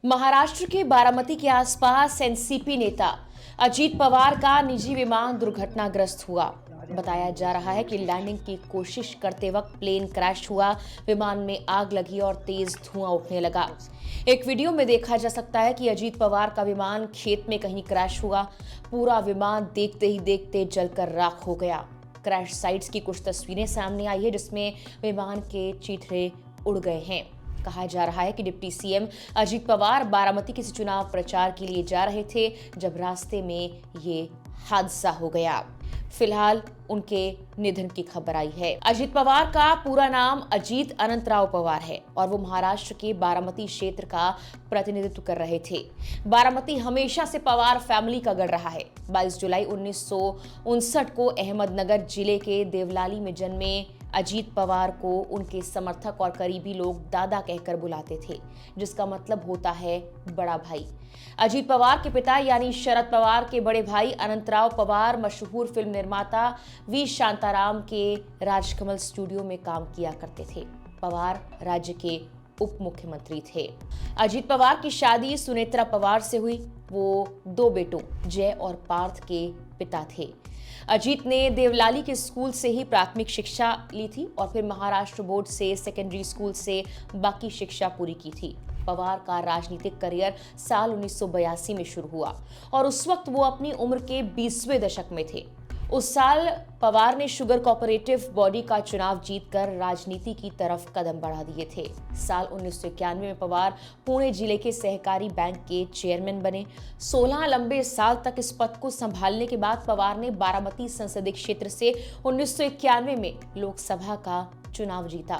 महाराष्ट्र के बारामती के आसपास एनसीपी नेता अजीत पवार का निजी विमान दुर्घटनाग्रस्त हुआ। बताया जा रहा है कि लैंडिंग की कोशिश करते वक्त प्लेन क्रैश हुआ, विमान में आग लगी और तेज धुआं उठने लगा। एक वीडियो में देखा जा सकता है कि अजीत पवार का विमान खेत में कहीं क्रैश हुआ। पूरा विमान देखते ही देखते जलकर राख हो गया। क्रैश साइट्स की कुछ तस्वीरें सामने आई है जिसमें विमान के चीथड़े उड़ गए हैं। कहा जा रहा है कि डिप्टी सीएम अजीत पवार बारामती किसी चुनाव प्रचार के लिए जा रहे थे जब रास्ते में ये हादसा हो गया। फिलहाल उनके निधन की खबर आई है। अजीत पवार का पूरा नाम अजीत अनंतराव पवार है और वो महाराष्ट्र के बारामती क्षेत्र का प्रतिनिधित्व कर रहे थे। बारामती हमेशा से पवार फैमिली का गढ़ रहा है। 22 जुलाई 1959 को अहमदनगर जिले के देवलाली में जन्मे अजीत पवार को उनके समर्थक और करीबी लोग दादा कहकर बुलाते थे, जिसका मतलब होता है बड़ा भाई। अजीत पवार के पिता यानी शरद पवार के बड़े भाई अनंतराव पवार मशहूर फिल्म निर्माता वी शांताराम के राजकमल स्टूडियो में काम किया करते थे। पवार राज्य के उप मुख्यमंत्री थे। अजीत पवार की शादी सुनेत्रा पवार से हुई। वो 2 बेटों जय और पार्थ के पिता थे। अजीत ने देवलाली के स्कूल से ही प्राथमिक शिक्षा ली थी और फिर महाराष्ट्र बोर्ड से सेकेंडरी स्कूल से बाकी शिक्षा पूरी की थी। पवार का राजनीतिक करियर साल 1982 में शुरू हुआ और उस वक्त वो अपनी उम्र के 20वें दशक में थे। उस साल पवार ने शुगर कोऑपरेटिव बॉडी का चुनाव जीतकर राजनीति की तरफ कदम बढ़ा दिए थे। साल 1991 में पवार पुणे जिले के सहकारी बैंक के चेयरमैन बने। 16 लंबे साल तक इस पद को संभालने के बाद पवार ने बारामती संसदीय क्षेत्र से 1991 में लोकसभा का चुनाव जीता।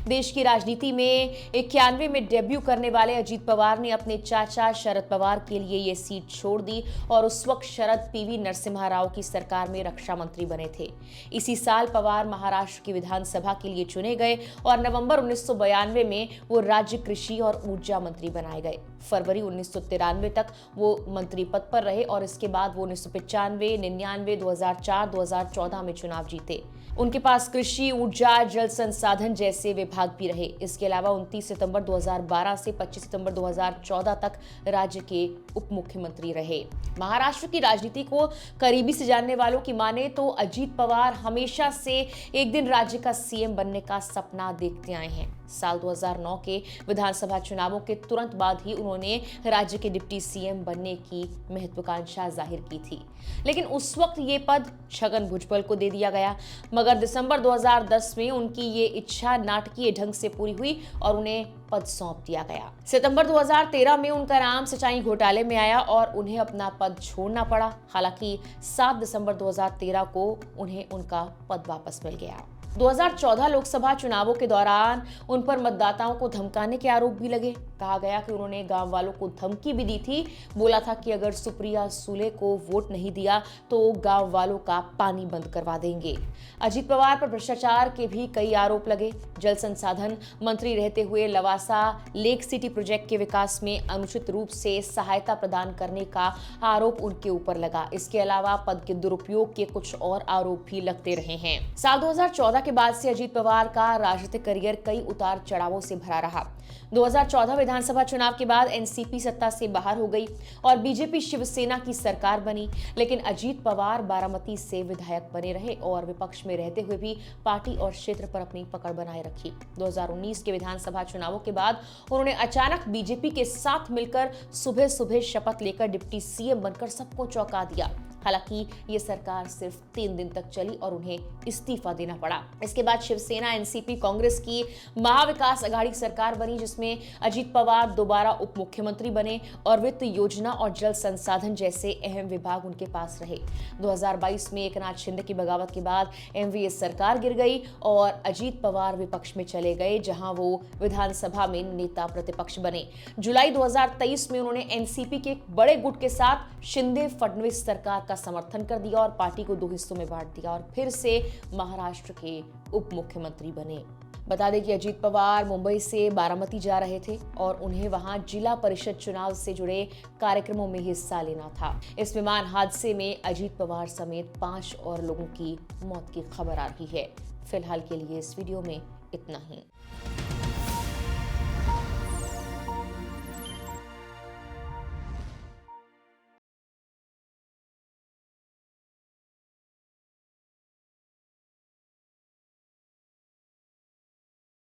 देश की राजनीति में 91 में डेब्यू करने वाले अजीत पवार ने अपने चाचा शरद पवार के लिए ये सीट छोड़ दी और उस वक्त शरद पीवी नरसिम्हा राव की सरकार में रक्षा मंत्री बने थे। इसी साल पवार महाराष्ट्र की विधानसभा के लिए चुने गए और नवंबर 1992 में वो राज्य कृषि और ऊर्जा मंत्री बनाए गए। फरवरी 1993 तक वो मंत्री पद पर रहे और इसके बाद वो 1995, 99, 2004, 2014 में चुनाव जीते। उनके पास कृषि, ऊर्जा, जल संसाधन जैसे विभाग भी रहे। इसके अलावा 29 सितंबर 2012 से 25 सितंबर 2014 तक राज्य के उप मुख्यमंत्री रहे। महाराष्ट्र की राजनीति को करीबी से जानने वालों की माने तो अजीत पवार हमेशा से एक दिन राज्य का सीएम बनने का सपना देखते आए हैं। साल 2009 के विधानसभा चुनावों के तुरंत बाद ही उन्होंने राज्य के डिप्टी सीएम बनने की महत्वाकांक्षा जाहिर की थी, लेकिन उस वक्त ये पद छगन भुजबल को दे दिया गया। मगर दिसंबर 2010 में उनकी ये इच्छा नाटकीय ढंग से पूरी हुई और उन्हें पद सौंप दिया गया। सितंबर 2013 में उनका नाम सिंचाई घोटाले में आया और उन्हें अपना पद छोड़ना पड़ा। हालांकि 7 दिसंबर 2013 को उन्हें उनका पद वापस मिल गया। 2014 लोकसभा चुनावों के दौरान उन पर मतदाताओं को धमकाने के आरोप भी लगे। कहा गया कि उन्होंने गांव वालों को धमकी भी दी थी। बोला था कि अगर सुप्रिया सुले को वोट नहीं दिया तो गांव वालों का पानी बंद करवा देंगे। अजीत पवार पर भ्रष्टाचार के भी कई आरोप लगे। जल संसाधन मंत्री रहते हुए लवासा लेक सिटी प्रोजेक्ट के विकास में अनुचित रूप से सहायता प्रदान करने का आरोप उनके ऊपर लगा। इसके अलावा पद के दुरुपयोग के कुछ और आरोप भी लगते रहे हैं। साल 2014 के बाद से अजीत पवार का राजनीतिक करियर कई उतार चढ़ावों से भरा रहा। 2014 विधानसभा चुनाव के बाद एनसीपी सत्ता से बाहर हो गई और बीजेपी शिवसेना की सरकार बनी, लेकिन अजीत पवार बारामती से विधायक बने रहे और विपक्ष में रहते हुए भी पार्टी और क्षेत्र पर अपनी पकड़ बनाए रखी। 2019 के विधानसभा चुनावों के बाद उन्होंने अचानक बीजेपी के साथ मिलकर सुबह सुबह शपथ लेकर डिप्टी सीएम बनकर सबको चौंका दिया। हालांकि ये सरकार सिर्फ 3 दिन तक चली और उन्हें इस्तीफा देना पड़ा। इसके बाद शिवसेना, एनसीपी, कांग्रेस की महाविकास अघाड़ी सरकार बनी जिसमें अजीत पवार दोबारा उप मुख्यमंत्री बने और वित्त, योजना और जल संसाधन जैसे अहम विभाग उनके पास रहे। 2022 में एकनाथ शिंदे की बगावत के बाद एमवीए सरकार गिर गई और अजीत पवार विपक्ष में चले गए, जहां वो विधानसभा में नेता प्रतिपक्ष बने। जुलाई 2023 में उन्होंने एनसीपी के एक बड़े गुट के साथ शिंदे फडणवीस सरकार का समर्थन कर दिया और पार्टी को 2 हिस्सों में बांट दिया और फिर से महाराष्ट्र के उप मुख्यमंत्री बने। बता दें कि अजीत पवार मुंबई से बारामती जा रहे थे और उन्हें वहां जिला परिषद चुनाव से जुड़े कार्यक्रमों में हिस्सा लेना था। इस विमान हादसे में अजीत पवार समेत 5 और लोगों की मौत की खबर आ रही है। फिलहाल के लिए इस वीडियो में इतना ही।